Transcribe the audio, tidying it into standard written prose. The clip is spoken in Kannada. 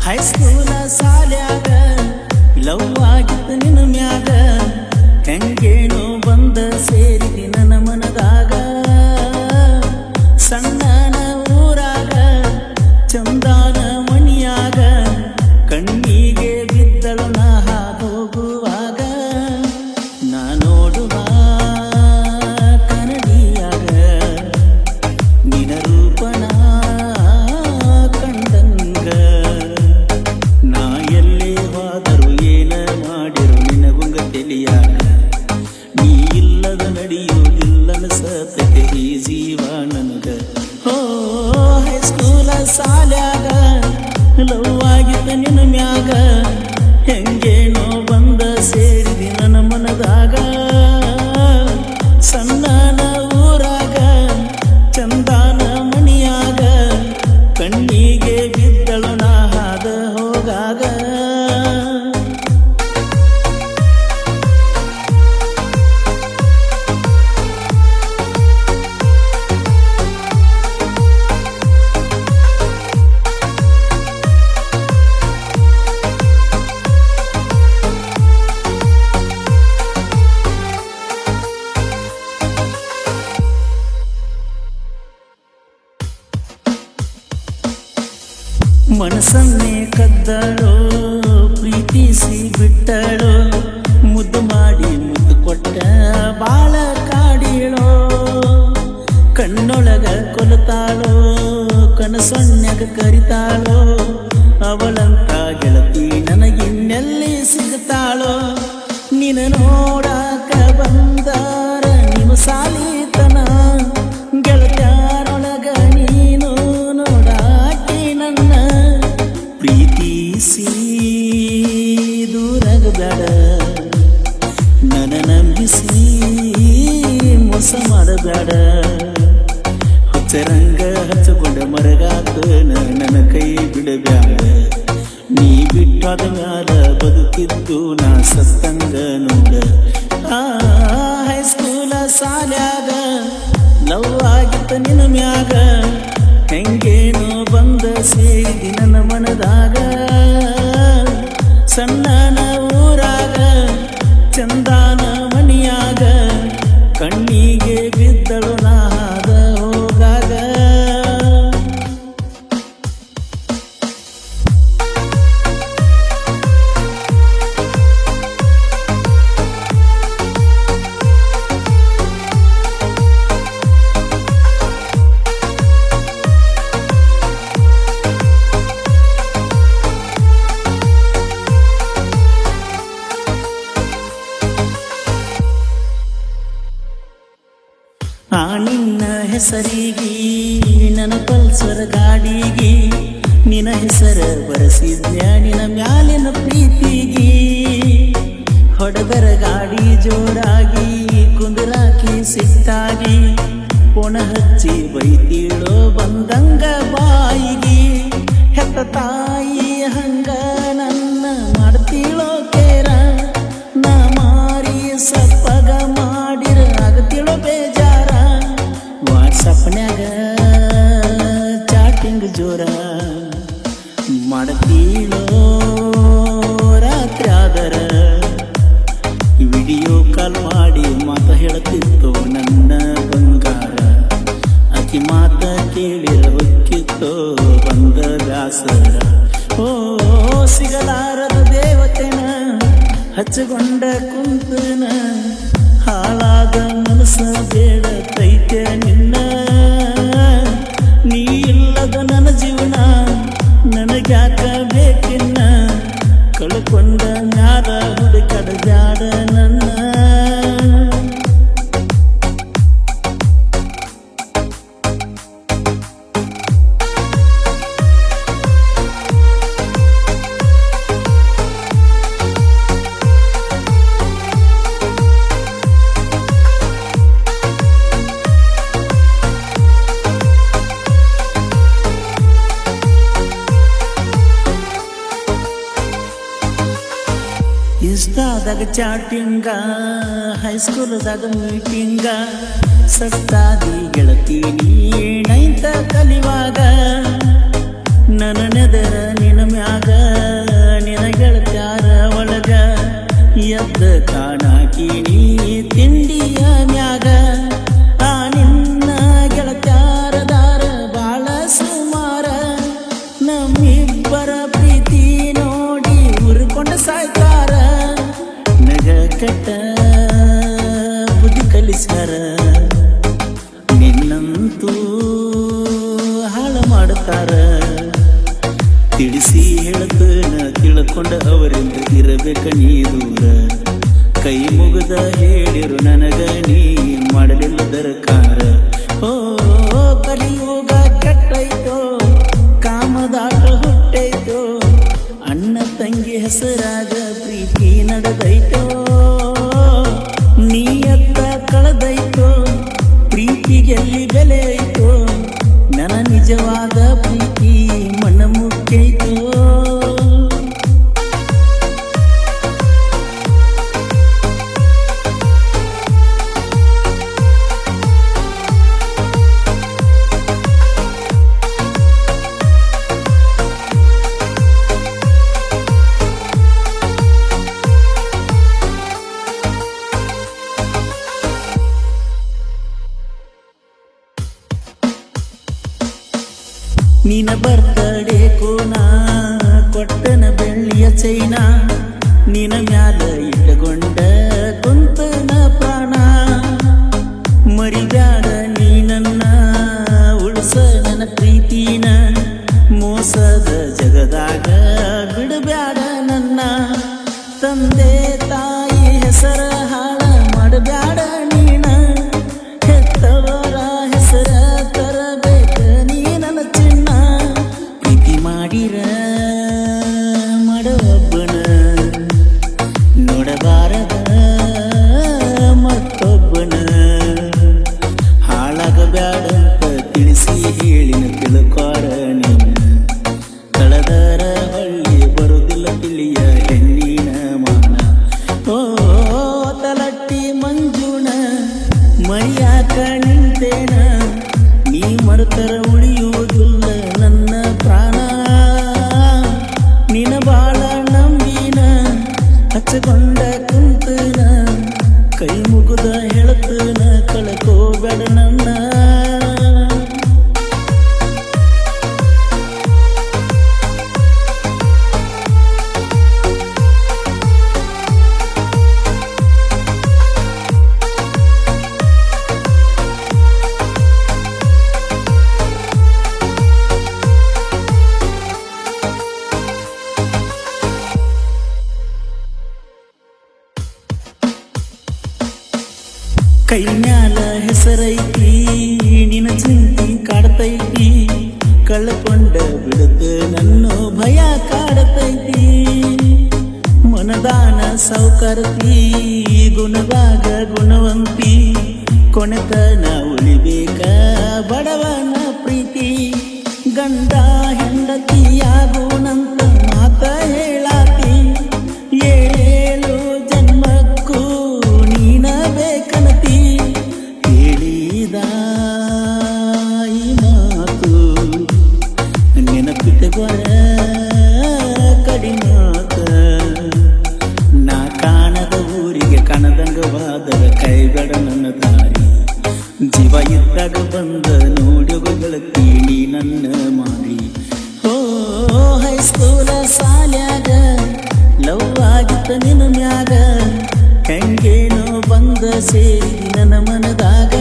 ಹೈಸ್ಕೂಲ ಸಾಲ್ಯಾಗ ಲವ್ ಆಗಿತ್ತು ನಿನ್ನ ಮ್ಯಾಗ ಹೆಂಗೇನೋ ಬಂದ ಸೇರಿದಿ ನನ್ನ ಮನದಾಗ ಸಣ್ಣನ ಊರಾಗ ಚಂದಾನ ಮಣಿಯಾಗ ಕಣ್ಣಿಗೆ ಬಿದ್ದಳು ನಾ ಹೋಗುವಾಗ ನಾ ನೋಡುವ ಕನ್ನಡಿಯಾಗ ನಿನ ರೂಪಣ ಕಂಡಂಗ ನಾ ಎಲ್ಲೇ ಹೋದರು ಏನ ಮಾಡಿರು ನಿನಗುಂಗ ತಿಳಿಯಾಗ ನೀ ಇಲ್ಲದ ನಡೆಯುವುದಿಲ್ಲ ಸತತೆ ಈ ಜೀವ ನನಗ ಓ ಹೈಸ್ಕೂಲ ಸಾಲ್ಯಾಗ ಲವ್ ಆಗಿದ್ದ ನಿನ್ನ ಮ್ಯಾಗ ಹೆಂಗೇನೋ ಬಂದ ಸೇರಿದಿ ನನ್ನ ಮನದಾಗ ಸಣ್ಣನ ಊರಾಗ ಚಂದಾನ ಮಣಿಯಾಗ ಕಣ್ಣಿಗೆ ಬಿದ್ದಳು ನಾ ಹಾದ ಹೋಗಾಗ ಮನಸ್ಸನ್ನೇ ಕದ್ದಳೋ ಪ್ರೀತಿಸಿ ಬಿಟ್ಟಳೋ ಮುದ್ದು ಮಾಡಿ ಮುದ್ದು ಕೊಟ್ಟ ಬಾಳ ಕಾಡಿಳೋ ಕಣ್ಣೊಳಗ ಕೊಲತಾಳೋ ಕನಸೊನ್ಯಾಗ ಕರಿತಾಳೋ ಅವಳಂತ ಗೆಳತಿ ನನಗಿನ್ನೆಲ್ಲಿ ಸಿಗ್ತಾಳೋ ನಿನ ನೋಡಾಕ ಬಂದಾರ ನಿಮ್ಮ ಸಾಲಿತನ ಗೆಳತ್ಯಾರೊಳಗ ನೀನು ನೋಡಾಕಿ ನನ್ನ ಪ್ರೀತಿಸಿ ದೂರಾಗಬೇಡ ನನ್ನ ನಂಬಿಸಿ ಮೋಸ ಮಾಡಬೇಡ ಹುಚ್ಚರಂಗ ಹಚ್ಚಕೊಂಡ ಮರಗಾತ ನನ್ನ ಕೈ ಬಿಡಬ್ಯಾಡ ನೀ ಬಿಟ್ಟಾದ ಮ್ಯಾಲ ಬದುಕಿದ್ದು ನಾ ಸತ್ತಂಗ ನೋಡ ಹೈಸ್ಕೂಲ ಸಾಲ್ಯಾಗ ಲವ್ ಆಗಿತ್ತ ನಿನ್ನ ಮ್ಯಾಗ ಹೆಂಗೇನೋ ಬಂದ ಸೇರಿದಿ ನನ್ನ ಮನದಾಗ ಸಣ್ಣನ ಊರಾಗ ಚಂದಾನ ಮಣಿಯಾಗ ಕಣ್ಣಿಗೆ ಬಿದ್ದಳು ನಾ ಹಾದ ಹೋಗಾಗ ನಿನ್ನ ಹೆಸರಿಗೆ ನನ್ನ ಪಲ್ಸರ್ ಗಾಡಿಗೆ ನಿನ್ನ ಹೆಸರ ಬರೆಸಿದ್ಯ ನಿನ್ನ ಮ್ಯಾಲಿನ ಪ್ರೀತಿಗೆ ಹೊಡೆದರ ಗಾಡಿ ಜೋರಾಗಿ ಕುಂದರಾಕಿ ಸಿಟ್ಟಾಗಿ ಪೊಣ ಹಚ್ಚಿ ಬೈತೀಳೋ ಬಂದಂಗ ಬಾಯಿಗೆ ಹೆತ್ತ ತಾಯಿ ಹಂಗ ನನ್ನ ಮಾಡ್ತೀಳೋ ಕೇರ ನಾ ಮಾರಿ ಸಪ್ಪಗ ಮಾಡಿರ ಆಗತಿಳೋ ಬೇಜಾರ ವಾಟ್ಸಪ್ನ್ಯಾಗ ಚಾಟಿಂಗ್ ಜೋರ ಮಾಡ್ತೀಳೋ ರಾತ್ರಿ ಆದರ ವಿಡಿಯೋ ಕಾಲ್ ಮಾಡಿ ಮಾತ ಹೇಳ್ತಿತ್ತು ನನ್ನ ಬಂಗಾರ ಅಕ್ಕಿ ಮಾತ ಕೇಳಿರ ಹೊಕ್ಕಿತ್ತೋ ಬಂದ ಬ್ಯಾಸರ ಓ ಸಿಗಲಾರದ ದೇವತೆನ ಹಚ್ಚಗೊಂಡ ಕುಂತನ ಹಾಳಾದ ಮನಸ್ಸ ಬೇಡ ತೈತೆ ನಿನ್ನ ನೀ ಇಲ್ಲದ ನನ್ನ ಜೀವನ ನನಗ್ಯಾಕ ಬೇಕಿನ್ನ ಕಳ್ಕೊಂಡ ಮ್ಯಾಲ ಹುಡುಕಡ ಬ್ಯಾಡ ನನ್ನ ಇನ್ಸ್ಟಾದಾಗ ಚಾಟಿಂಗ ಹೈಸ್ಕೂಲ್ದಾಗ ಮೀಟಿಂಗ ಸತ್ತಾದಿ ಗೆಳತಿ ನೀ ನೈಂತ ಕಲಿವಾಗ ನನ್ನ ನೆದರ ನಿನ ಮ್ಯಾಗ ಮಾಡ್ತಾರ. ತಿಳಿಸಿ ಹೇಳ್ತನ ತಿಳ್ಕೊಂಡ ಅವರಿಂದ ಇರಬೇಕ ನೀ ದೂರ. ಕೈ ಮುಗದ ಹೇಳಿರು ನನಗ ನೀ ಮಾಡಲಿಲ್ಲ ದರಕಾರ. ಓ ಕಲಿಯುಗ ಕೆಟ್ಟೈತೋ ಕಾಮದಾಟ ಹುಟ್ಟೈತೋ, ಅಣ್ಣ ತಂಗಿ ಹೆಸರಾಗ ಪ್ರೀತಿ ನಡೆದೈತೋ. ನೀಯತ್ತ ಕಳೆದೈತೋ ಪ್ರೀತಿಗೆಲ್ಲಿ ಬೆಲೆ ಐತೋ, ನನ್ನ ನಿಜವಾದ ಪ್ರೀತಿ ಮನ ಮುಕ್ಕೈತೋ. ನಿನ ಬರ್ತಡೇ ಕೋನ ಕೊಟ್ಟನ ಬೆಳ್ಳಿಯ ಚೈನಾ, ನಿನ ಮ್ಯಾಲ ಇಟ್ಟುಕೊಂಡ ಕುಂತನ ಪ್ರಾಣ. ಮರಿಬ್ಯಾಡ ನೀ ನನ್ನ ಉಳಿಸ ನನ್ನ ಪ್ರೀತಿನ, ಮೋಸದ ಜಗದಾಗ ಬಿಡಬ್ಯಾಡ ನನ್ನ. ತಂದೆ ತಾಯಿ ಹೆಸರ ಹಾಳ ಮಾಡಬ್ಯಾಡ ನೀನ, ಹೆತ್ತವರ ಹೆಸರ ತರಬೇಕ ನೀ ನನ್ನ ಚಿನ್ನ. ಪ್ರೀತಿ ಮಾಡಿರ ಮಾಡೊಬ್ಬನ ನೋಡಬಾರದ ಮತ್ತೊಬ್ಬನ. ಹಾಳಾಗಬ್ಯಾಡಂತ ತಿಳಿಸಿ ಹೇಳಿನ ತಿಳ್ಕೊರ ನೀನ, ಕಳೆದರ ಹಳ್ಳಿ ಬರುದಿಲ್ಲ ತಿಳಿಯ ಹೆಣ್ಣಿನ ಮಾನ. ಓ ತಲಟ್ಟಿ ಮಂಜುಣ ಮರಿಯಾಕ ನಿಂತೇನ, ನೀ ಮರುತರ ಉಳಿಯುವುದಿಲ್ಲ ನನ್ನ ಪ್ರಾಣ. ನಿನ ಬಾಳ ನಂಬಿನ ಹಚ್ಚಕೊಂಡ ಕುಂತನ, ಕೈ ಮುಗುದ ಹೇಳ್ತನ ಕಳ್ಕೋಬೇಡ ನನ್ನ. ಕೈ ಮ್ಯಾಲ ಹೆಸರೈತಿ ನಿನ ಚಿಂತಿ ಕಾಡ್ತೈತಿ, ಕಳ್ಕೊಂಡ ಬಿಡುತ್ತ ನನ್ನ ಭಯ ಕಾಡತೈತಿ. ಮನದಾನ ಸೌಕರ್ತಿ ಗುಣದಾಗ ಗುಣವಂತಿ, ಕೊನೆತನ ಉಳಿಬೇಕ ಬಡವನ ಪ್ರೀತಿ. ಗಂಡ ಹೆಂಡತಿಯಾಗುವಂತ ಮಾತ ಹೇಳಾತಿ, ಏಳು ಜನ್ಮಕ್ಕೂ ನೀನ ಬೇಕನತಿ. ಹೇಳಿದ ಈ ಮಾತು ನೆನಪಿಟ್ಟುಕೊರ ಕಡಿಮಾತ. ನಾ ಕಾಣದ ಊರಿಗೆ ಕಣದಂಗವಾದರ ಕೈಬೇಡ ನನ್ನ ದಾರಿ. ಜೀವ ಇದ್ದಾಗ ಬಂದ ನೋಡುಗಳತ್ತಿ ನೀ ನನ್ನ ಮಾರಿ. ಓ ಹೈಸ್ಕೂಲ ಸಾಲ್ಯಾಗ ಲವ್ ಆಗಿತ್ತ ನಿನ್ನ ಮ್ಯಾಗ, ಹೆಂಗೇನೋ ಬಂದ ಸೇರಿ ನನ್ನ ಮನದಾಗ.